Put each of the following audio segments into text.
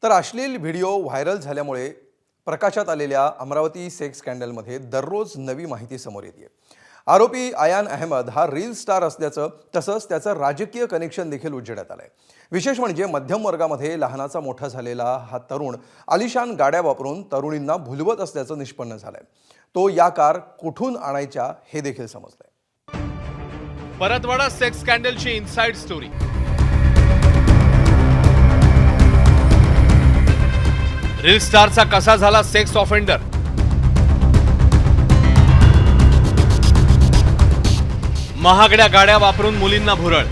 तर अश्लील video viral झाल्यामुळे प्रकाशात आलेल्या अमरावती सेक्स स्कॅन्डलमध्ये दररोज नवी माहिती समोर येते। आरोपी अयान अहमद हा रील स्टार असल्याचं तसंच त्याचं राजकीय कनेक्शन देखील उजेडात आलंय। विशेष म्हणजे मध्यम वर्गामध्ये लहानाचा मोठा झालेला हा तरुण आलिशान गाड्या वापरून तरुणींना भुलवत असल्याचं निष्पन्न झालंय। तो या कार कुठून आणायच्या हे देखील समजलंय। परतवाडा सेक्स स्कॅन्डलची इनसाइड स्टोरी। रील स्टारचा कसा झाला सेक्स ऑफेंडर, महागड्या गाड्या वापरून मुलींना भुरळ,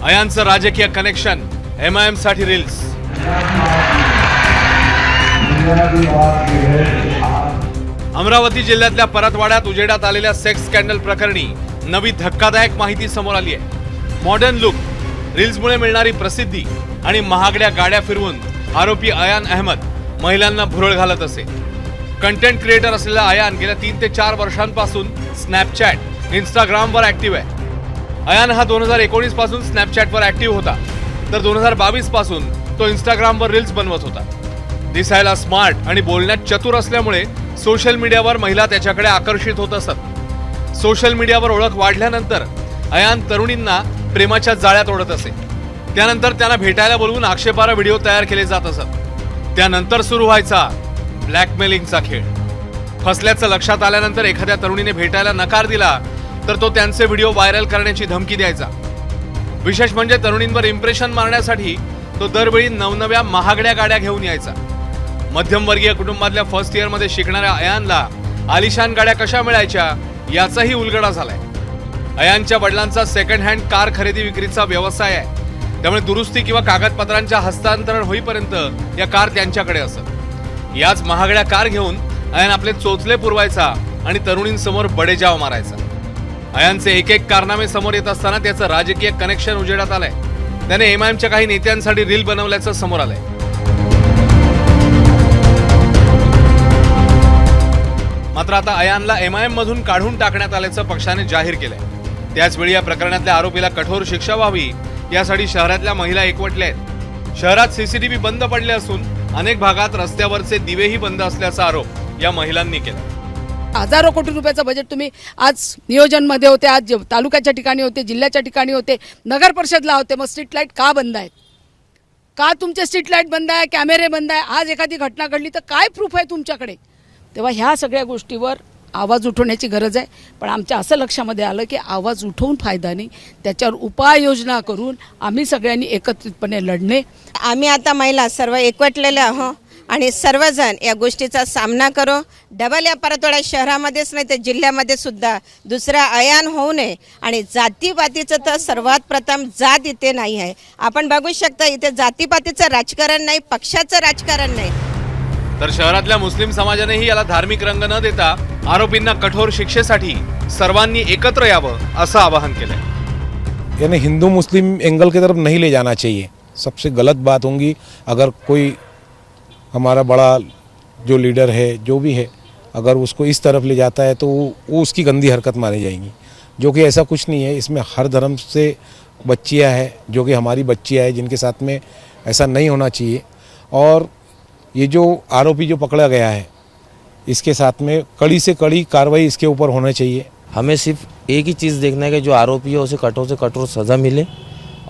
अयानचं राजकीय कनेक्शन, MIM साठी रील्स। अमरावती जिल्ह्यातल्या परतवाड्यात उजेडात आलेल्या सेक्स स्कॅन्डल प्रकरणी नवी धक्कादायक माहिती समोर आली आहे। मॉडर्न लुक, रील्समुळे मिळणारी प्रसिद्धी आणि महागड्या गाड्या फिरवून आरोपी अयान अहमद महिलांना भुरळ घालत असे। कंटेंट क्रिएटर असलेला अयान गेल्या 3 ते 4 वर्षांपासून स्नॅपचॅट, इंस्टाग्रामवर ऍक्टिव्ह आहे। अयान हा 2019 पासून स्नॅपचॅटवर ऍक्टिव्ह होता, तर 2022 पासून तो इंस्टाग्रामवर रील्स बनवत होता। दिसायला स्मार्ट आणि बोलण्यात चतुर असल्यामुळे सोशल मीडियावर महिला त्याच्याकडे आकर्षित होत असत। सोशल मीडियावर ओळख वाढल्यानंतर अयान तरुणींना प्रेमाच्या जाळ्यात ओढत असे। त्यानंतर त्यांना भेटायला बोलवून आक्षेपार्ह व्हिडिओ तयार केले जात असत। त्यानंतर सुरू व्हायचा ब्लॅकमेलिंगचा खेळ। फसल्याचं लक्षात आल्यानंतर एखाद्या तरुणीने भेटायला नकार दिला तर तो त्यांचे व्हिडिओ व्हायरल करण्याची धमकी द्यायचा। विशेष म्हणजे तरुणींवर इम्प्रेशन मारण्यासाठी तो दरवेळी नवनव्या महागड्या गाड्या घेऊन यायचा। मध्यमवर्गीय कुटुंबातल्या फर्स्ट इयर मध्ये शिकणाऱ्या अयानला आलिशान गाड्या कशा मिळायच्या याचाही उलगडा झालाय। अयानच्या वडिलांचा सेकंड हँड कार खरेदी विक्रीचा व्यवसाय आहे, त्यामुळे दुरुस्ती किंवा कागदपत्रांच्या हस्तांतरण होईपर्यंत या कार त्यांच्याकडे असत। याच महागड्या कार घेऊन अयान आपले चोचले पुरवायचा आणि तरुणींसमोर बडेजाव मारायचा। अयानचे एक एक कारनामे समोर येत असताना त्याचं राजकीय कनेक्शन उजेडात आलंय। त्याने MIMच्या काही नेत्यांसाठी रील बनवल्याचं समोर आलंय। मात्र आता अयानला MIM मधून काढून टाकण्यात आल्याचं पक्षाने जाहीर केलंय। त्याचवेळी या प्रकरणातल्या आरोपीला कठोर शिक्षा व्हावी यासाठी शहरातल्या महिला एकवटल्या आहेत। शहरात CCTV बंद पडले असून अनेक भागात रस्त्यावरचे दिवेही बंद असल्याचा आरोप या महिलांनी केला। हजारो कोटी रुपयाचं बजेट तुम्ही आज नियोजनमध्ये होते, आज तालुक्याच्या ठिकाणी होते, जिल्ह्याच्या ठिकाणी होते, नगर परिषदला होते, मग स्ट्रीट लाईट का बंद आहेत? का तुमचे स्ट्रीट लाईट बंद आहे, कॅमेरे बंद आहे? आज एखादी घटना घडली तर काय प्रूफ आहे तुमच्याकडे? तेव्हा ह्या सगळ्या गोष्टीवर आवाज उठवण्याची गरज आहे। पण आमच्या असं लक्षामध्ये आलं की आवाज उठवून फायदा नाही, त्याच्यावर उपाययोजना करून आम्ही सगळ्यांनी एकत्रितपणे लढणे। आम्ही आता महिला सर्व एकवटलेले आहोत आणि सर्वजण या गोष्टीचा सामना करू। डबल या परतवाडा शहरामध्येच नाही तर जिल्ह्यामध्ये सुद्धा दुसरा अयान होऊ नये। आणि जातीपातीचं तर सर्वात प्रथम जात इथे नाही आहे। आपण बघू शकता इथे जातीपातीचं राजकारण नाही, पक्षाचं राजकारण नाही। तर शहरातल्या मुस्लिम समाजानेही याला धार्मिक रंग न देता आरोपींना कठोर शिक्षेसाठी सर्वांनी एकत्र यावं असं आवाहन केलंय। यानी हिंदू मुस्लिम एंगल की तरफ नहीं ले जाना चाहिए। सबसे गलत बात होगी अगर कोई हमारा बड़ा जो लीडर है जो भी है अगर उसको इस तरफ ले जाता है तो वो उसकी गंदी हरकत मानी जाएगी, जो कि ऐसा कुछ नहीं है। इसमें हर धर्म से बच्चियां हैं जो कि हमारी बच्चियां हैं, जिनके साथ में ऐसा नहीं होना चाहिए। और ये जो आरोपी जो पकड़ा गया है इसके साथ में कड़ी से कड़ी कार्रवाई इसके ऊपर होना चाहिए। हमें सिर्फ एक ही चीज़ देखना है कि जो आरोपी है उसे कठोर से कठोर सज़ा मिले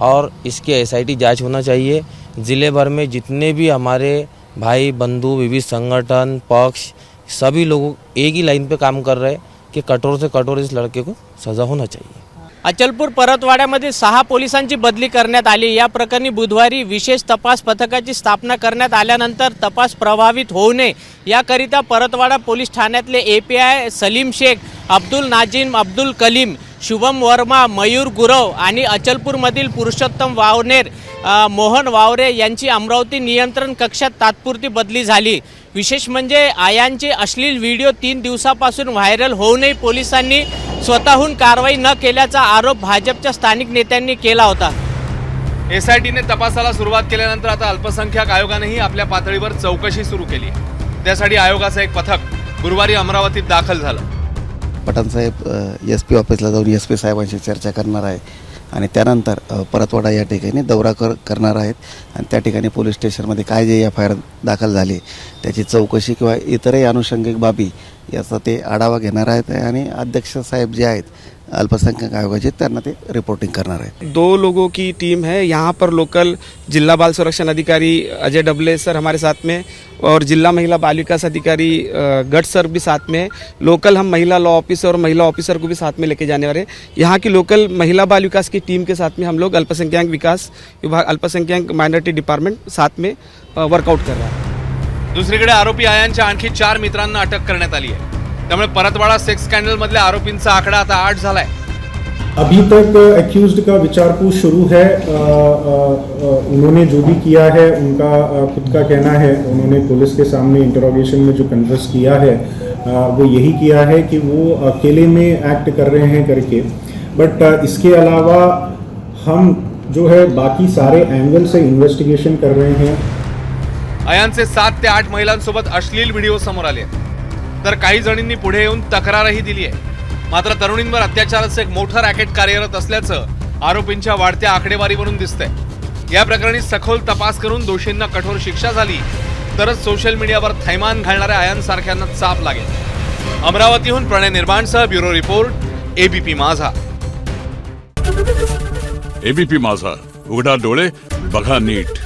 और इसकी SIT जांच होना चाहिए। ज़िले भर में जितने भी हमारे भाई बंधु विविध संगठन पक्ष सभी लोग एक ही लाइन पे काम कर रहे हैं कि कठोर से कठोर इस लड़के को सज़ा होना चाहिए। अचलपूर परतवाड्यामध्ये 6 पोलिसांची बदली करण्यात आली। या प्रकरणी बुधवारी विशेष तपास पथकाची स्थापना करण्यात आल्यानंतर तपास प्रभावित होऊ नये याकरिता परतवाडा पोलीस ठाण्यातले API सलीम शेख, अब्दुल नाजिम, अब्दुल कलीम, शुभम वर्मा, मयूर गुरव आणि अचलपूरमधील पुरुषोत्तम वावनेर, मोहन वावरे यांची अमरावती नियंत्रण कक्षात तात्पुरती बदली झाली। विशेष म्हणजे अयानचे अश्लील व्हिडिओ 3 दिवसापासून व्हायरल होऊनही पोलिसांनी स्वतःहून कारवाई न केल्याचा आरोप भाजपच्या स्थानिक नेत्यांनी केला होता। SITने तपासाला सुरुवात केल्यानंतर आता अल्पसंख्याक आयोगानेही आपल्या पातळीवर चौकशी सुरू केली। त्यासाठी आयोगाचं एक पथक गुरुवारी अमरावतीत दाखल झालं। पठाण साहेब SP ऑफिसला जाऊन SP साहेबांशी चर्चा करणार आहे। आणि त्यानंतर परतवाडा या ठिकाणी दौरा करणार आहेत आणि त्या ठिकाणी पोलीस स्टेशनमध्ये काय जे FIR दाखल झाली त्याची चौकशी किंवा इतरही अनुषंगिक बाबी याचा ते आढावा घेणार आहेत आणि अध्यक्ष साहेब जे आहेत अल्पसंख्याक आयोगाचे त्यांना ते रिपोर्टिंग करणार आहेत. 2 लोगों की टीम है यहाँ पर लोकल जिला बाल संरक्षण अधिकारी अजय डबले सर हमारे साथ में और जिला महिला बाल विकास अधिकारी गट सर भी साथ में है. लोकल हम महिला लॉ ऑफिसर और महिला ऑफिसर को भी साथ में लेके जाने वाले हैं. यहाँ की लोकल महिला बाल विकास की टीम के साथ में हम लोग अल्पसंख्यक विकास विभाग अल्पसंख्यक माइनॉरिटी डिपार्टमेंट साथ में वर्कआउट कर रहा है. दुसरीकडे आरोपी आयांच्या आणखी 4 मित्रांना अटक करण्यात आली आहे. त्यामुळे परतवाडा सेक्स स्कॅन्डल मधल्या आरोपींचा आकडा आता 8 झालाय. अभी तक एक्यूज्ड का विचारपूछ शुरू है. उन्होंने जो भी किया है उनका खुद का कहना है. उन्होंने पुलिस के सामने इंटरोगेशन में जो कन्फेस किया है वो यही किया है कि वो अकेले में एक्ट कर रहे हैं करके. बट इसके अलावा हम जो है बाकी सारे एंगल से इन्वेस्टिगेशन कर रहे हैं. आयांचे 7 ते 8 महिलांसोबत अश्लील व्हिडिओ समोर आले आहेत. तर काही जणींनी पुढे येऊन तक्रारही दिली आहे. मात्र तरुणींवर अत्याचाराचं एक मोठं रॅकेट कार्यरत असल्याचं आरोपींच्या वाढत्या आकडेवारीवरून दिसतंय. या प्रकरणी सखोल तपास करून दोषींना कठोर शिक्षा झाली तरच सोशल मीडियावर थैमान घालणाऱ्या आयांसारख्यांना चाप लागेल. अमरावतीहून प्रणय निर्माणसह ब्युरो रिपोर्ट ABP माझा. ABP माझा, उघडा डोळे बघा नीट.